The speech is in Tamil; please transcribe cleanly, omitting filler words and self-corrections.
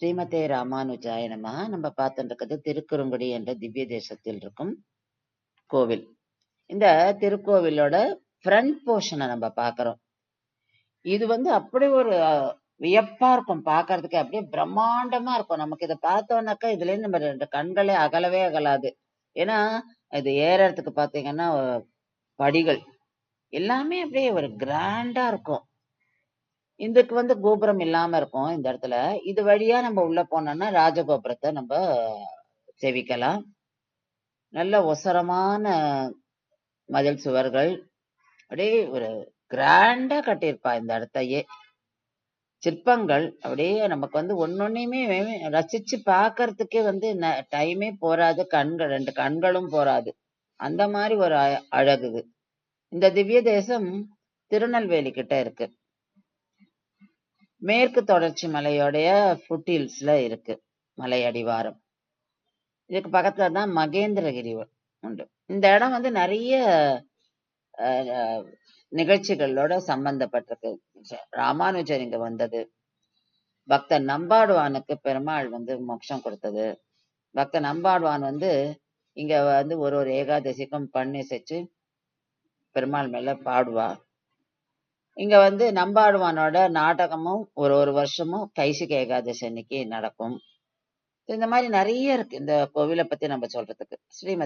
ஸ்ரீமதே ராமானுஜாய நமஹ. நம்ம பார்த்துட்டு இருக்கிறது திருக்குறுங்குடி என்ற திவ்ய தேசத்தில் இருக்கும் கோவில். இந்த திருக்கோவிலோட ஃப்ரண்ட் போர்ஷனை நம்ம பார்க்கிறோம். இது அப்படி ஒரு வியப்பா இருக்கும் பார்க்கிறதுக்கு, அப்படியே பிரம்மாண்டமா இருக்கும். நமக்கு இதை பார்த்தோம்னாக்கா இதுல இருந்து நம்ம ரெண்டு கண்களே அகலவே அகலாது. ஏன்னா இது ஏறறதுக்கு பாத்தீங்கன்னா படிகள் எல்லாமே அப்படியே ஒரு கிராண்டா இருக்கும். இதுக்கு கோபுரம் இல்லாம இருக்கும் இந்த இடத்துல. இது வழியா நம்ம உள்ள போனோம்னா ராஜகோபுரத்தை நம்ம செவிக்கலாம். நல்ல ஒசரமான மதில் சுவர்கள், அப்படியே ஒரு கிராண்டா கட்டியிருப்பா இந்த இடத்தையே. சிற்பங்கள் அப்படியே நமக்கு ஒன்னொன்னையுமே ரசிச்சு பாக்குறதுக்கே டைமே போராது, கண்கள் ரெண்டு கண்களும் போராது. அந்த மாதிரி ஒரு அழகு இது. இந்த திவ்ய தேசம் திருநெல்வேலி கிட்ட இருக்கு. மேற்கு தொடர்ச்சி மலையோடைய ஃபுட்ஹில்ஸ்ல இருக்கு மலை அடிவாரம். இதுக்கு பக்கத்துல தான் மகேந்திரகிரி உண்டு. இந்த இடம் நிறைய நிகழ்ச்சிகளோட சம்பந்தப்பட்டிருக்கு. ராமானுஜர் இங்க வந்தது, பக்தர் நம்பாடுவானுக்கு பெருமாள் மோட்சம் கொடுத்தது, பக்தர் நம்பாடுவான் இங்க ஒரு ஏகாதசிக்கும் பண்ணி செஞ்சு பெருமாள் மேல பாடுவா. இங்க நம்பாடுவானோட நாடகமும் ஒரு வருஷமும் கைசிக ஏகாதசி அன்னைக்கு நடக்கும். இந்த மாதிரி நிறைய இருக்கு இந்த கோவிலை பத்தி நம்ம சொல்றதுக்கு. ஸ்ரீமதி